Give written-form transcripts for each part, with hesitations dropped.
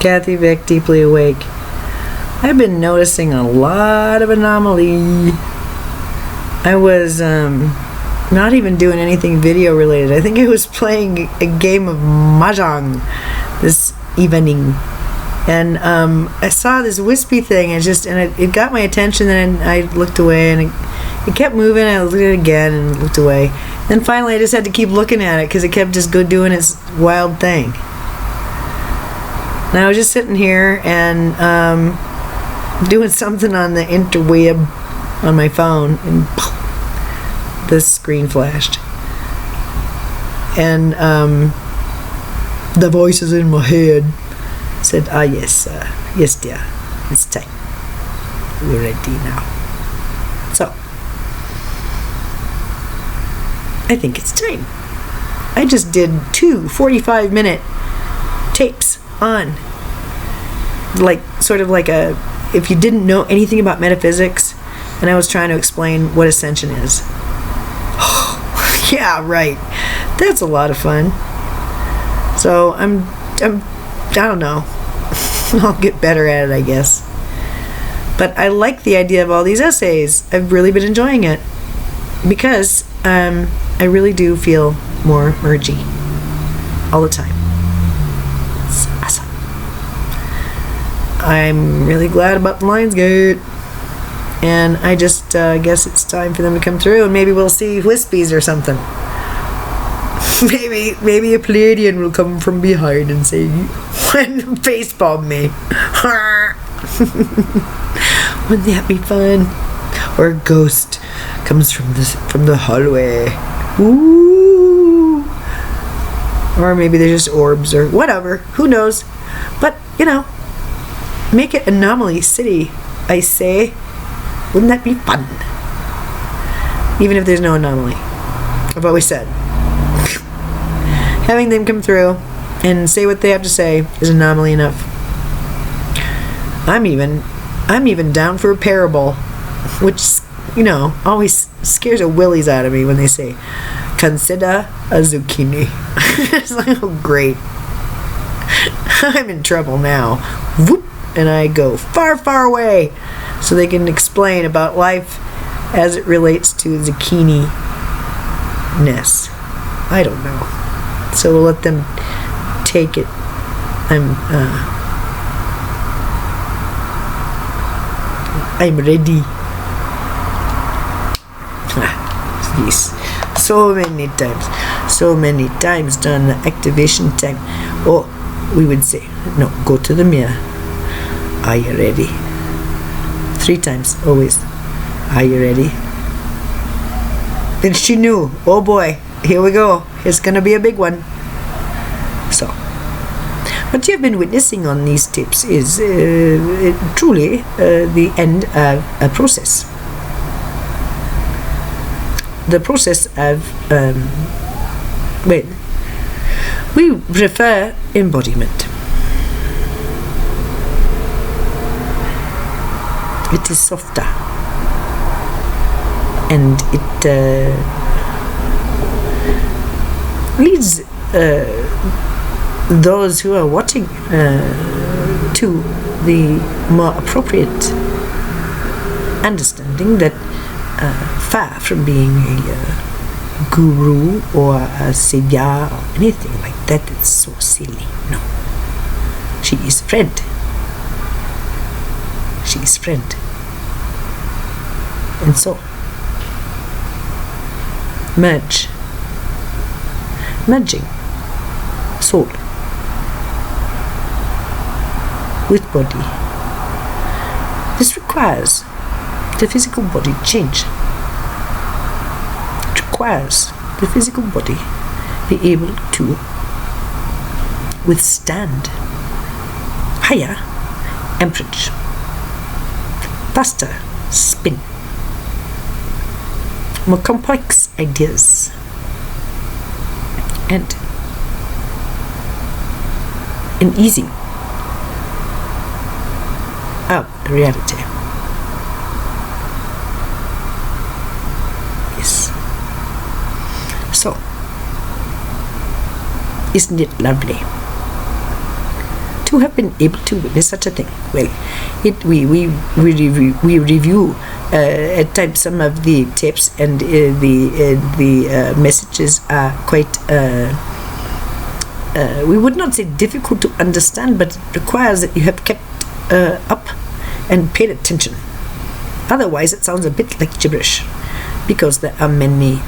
Kathy Vick, deeply awake. I've been noticing a lot of anomaly. I was not even doing anything video related. I think I was playing a game of Mahjong this evening. And I saw this wispy thing, and it got my attention, and I looked away, and it kept moving, and I looked at it again and looked away. Then finally I just had to keep looking at it because it kept just doing its wild thing. And I was just sitting here and doing something on the interweb on my phone, and this screen flashed. And the voices in my head said, yes, yes dear, it's time. We're ready now. So, I think it's time. I just did 2 45-minute tapes on, sort of like if you didn't know anything about metaphysics, and I was trying to explain what ascension is. Yeah, right. That's a lot of fun. So I don't know. I'll get better at it, I guess. But I like the idea of all these essays. I've really been enjoying it because I really do feel more mergy all the time. It's awesome. I'm really glad about the Lionsgate. And I just guess it's time for them to come through, and maybe we'll see Wispies or something. Maybe a Pleiadian will come from behind and say, face bomb me. Wouldn't that be fun? Or a ghost comes from the hallway. Ooh. Or maybe they're just orbs or whatever. Who knows? But, make it Anomaly City, I say. Wouldn't that be fun? Even if there's no anomaly. I've always said. Having them come through and say what they have to say is anomaly enough. I'm even down for a parable, which, always scares the willies out of me when they say, consider a zucchini. It's like, oh great. I'm in trouble now. Whoop, and I go far, far away so they can explain about life as it relates to zucchini-ness. I don't know. So we'll let them take it. I'm ready. Yes. So many times done the activation time. Or we would say, no, go to the mirror. Are you ready? 3 times, always. Are you ready? Then she knew, oh boy, here we go. It's gonna be a big one. So, what you have been witnessing on these tips is truly the end of a process. The process of, we prefer embodiment. It is softer, and it leads those who are watching to the more appropriate understanding that far from being a guru or a savior or anything like that, it's so silly. No, she is friend. She is friend. And so, merging soul with body. This requires the physical body change. It requires the physical body be able to withstand higher amperage, faster spin, more complex ideas, and an easing of reality. Yes. So, isn't it lovely to have been able to witness such a thing. Well, we review at times some of the tapes, and the messages are quite we would not say difficult to understand, but it requires that you have kept up and paid attention. Otherwise it sounds a bit like gibberish, because there are many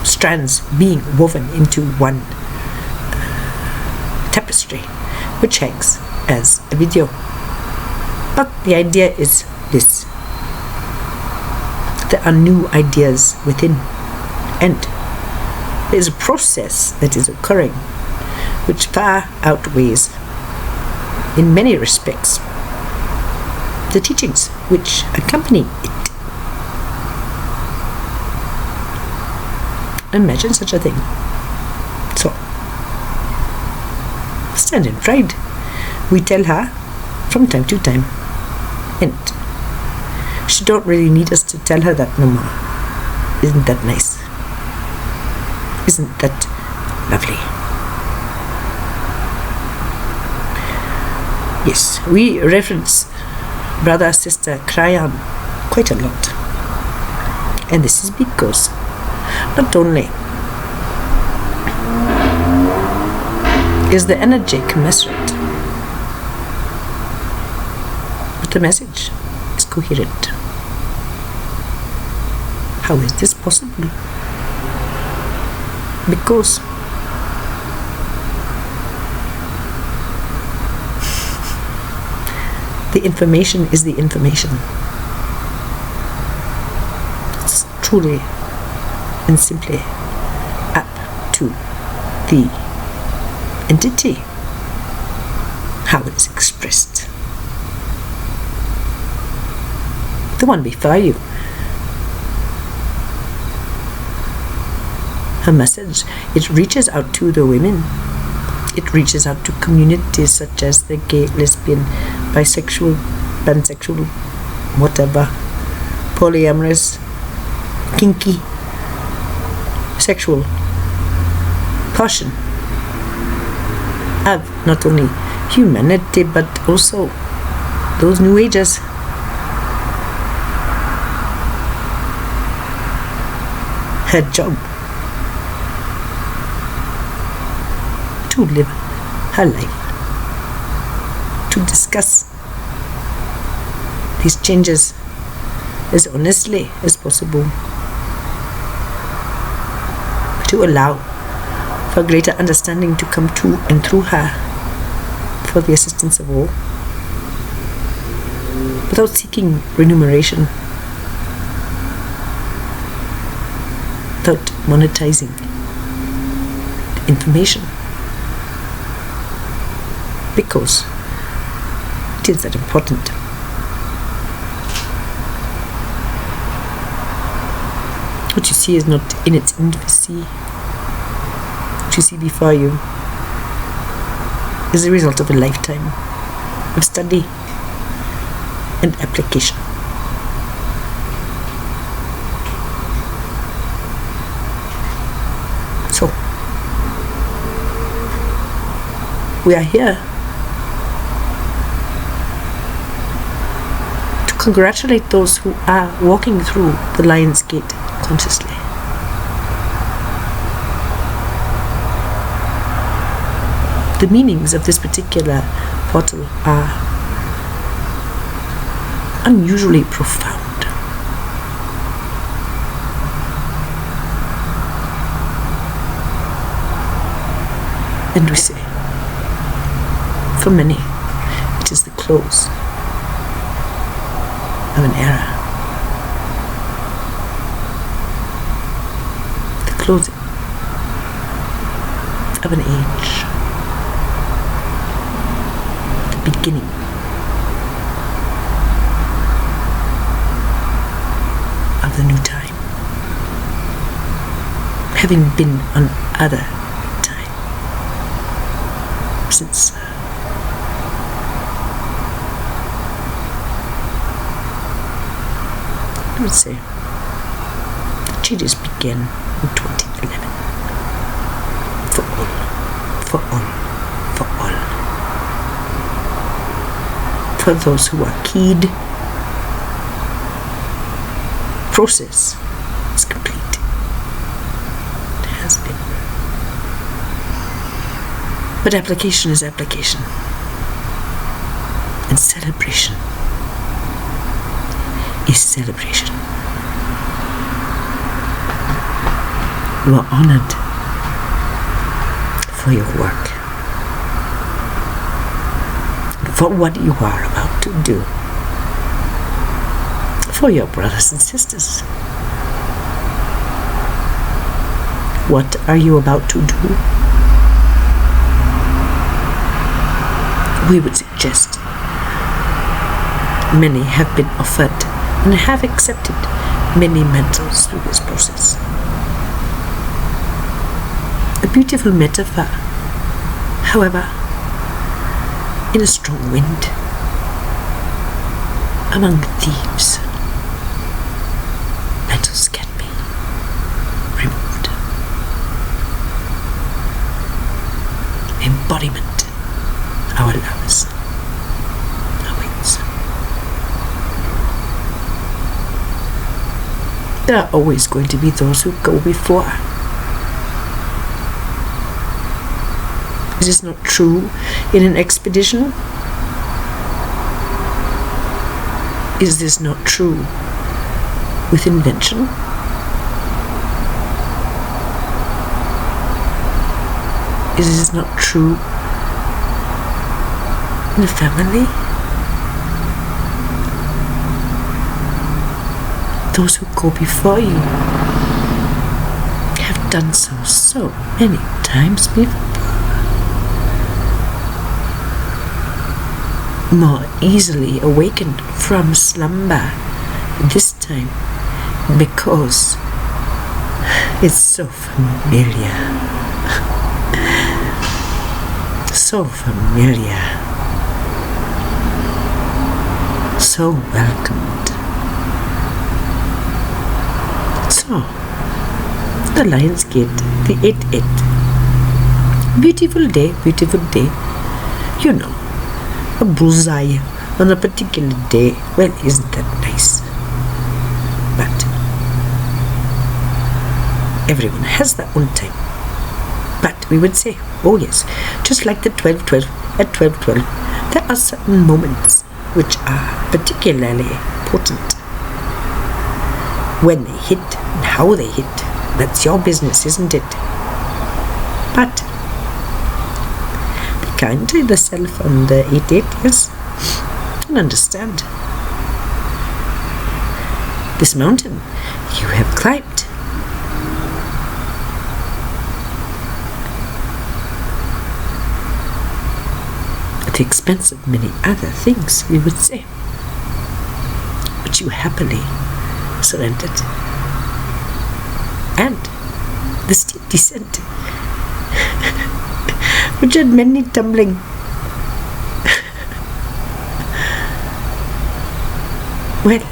strands being woven into one tapestry, which hangs as a video. But the idea is this: there are new ideas within, and there is a process that is occurring which far outweighs, in many respects, the teachings which accompany it. Imagine such a thing. So, stand in pride, we tell her from time to time, and she don't really need us to tell her that no more. Isn't that nice? Isn't that lovely? Yes, we reference brother sister Kryon quite a lot, and this is because not only is the energy commensurate, but the message is coherent. How is this possible? Because the information is the information. It's truly and simply up to the entity how it is expressed. The one before you, her message, it reaches out to the women. It reaches out to communities such as the gay, lesbian, bisexual, pansexual, whatever, polyamorous, kinky, sexual portion of not only humanity but also those new ages. Her job to live her life, to discuss these changes as honestly as possible, to allow for greater understanding to come to and through her for the assistance of all, without seeking remuneration, without monetizing the information, because it is that important. What you see is not in its infancy. What you see before you is the result of a lifetime of study and application. So, we are here to congratulate those who are walking through the Lion's Gate consciously. The meanings of this particular portal are unusually profound. And we say, for many, it is the close of an era. The closing of an age. The beginning of the new time. Having been on other time since I would say the changes began in 2011. For all. for those who are keyed. Process is complete. It has been. But application is application. And celebration is celebration. You are honored for your work, for what you are about to do, for your brothers and sisters. What are you about to do? We would suggest many have been offered and have accepted many mantles through this process. A beautiful metaphor, however, in a strong wind, among thieves, mantles can be removed. Embodiment, our loves, awaits. There are always going to be those who go before. Is this not true in an expedition? Is this not true with invention? Is this not true in a family? Those who go before you have done so many times before. More easily awakened from slumber this time because it's so familiar. So familiar. So welcomed. So, the Lion's Gate, the 8-8. Beautiful day. You know, a bullseye on a particular day. Well, isn't that nice? But everyone has their own time. But we would say, oh yes, just like the 12-12, at 12-12, there are certain moments which are particularly potent. When they hit and how they hit, that's your business, isn't it? But be kind to yourself on the 8-8, yes, and understand. This mountain you have climbed. At the expense of many other things, we would say, which you happily surrendered. And the steep descent, which had many tumbling. Well,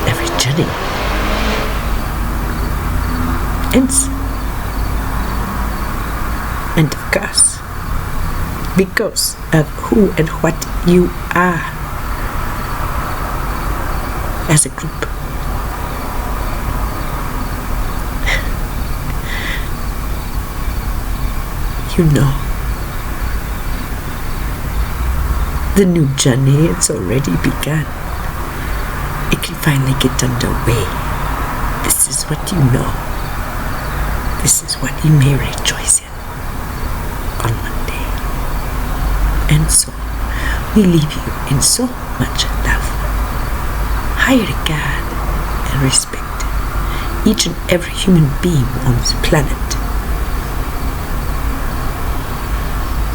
every journey ends. And of course, because of who and what you are as a group. You know, the new journey, it's already begun. It can finally get underway. This is what you know. This is what you may rejoice in on Monday. And so, we leave you in so much love, high regard and respect. Each and every human being on this planet.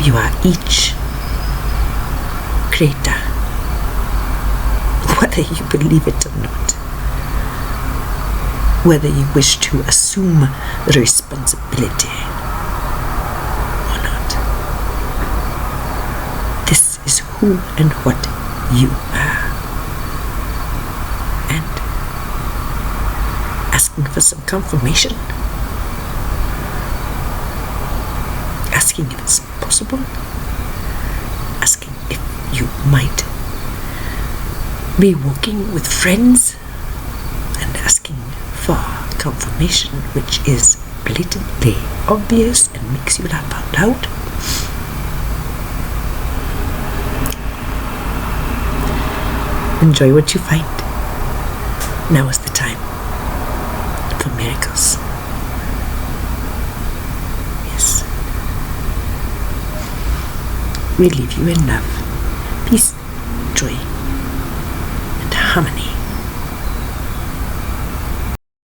You are each greater, whether you believe it or not, whether you wish to assume the responsibility or not. This is who and what you are. And asking for some confirmation, asking if it's possible, You might be walking with friends and asking for confirmation, which is blatantly obvious and makes you laugh out loud. Enjoy what you find. Now is the time for miracles. Yes. We leave you in love, peace, joy, and harmony.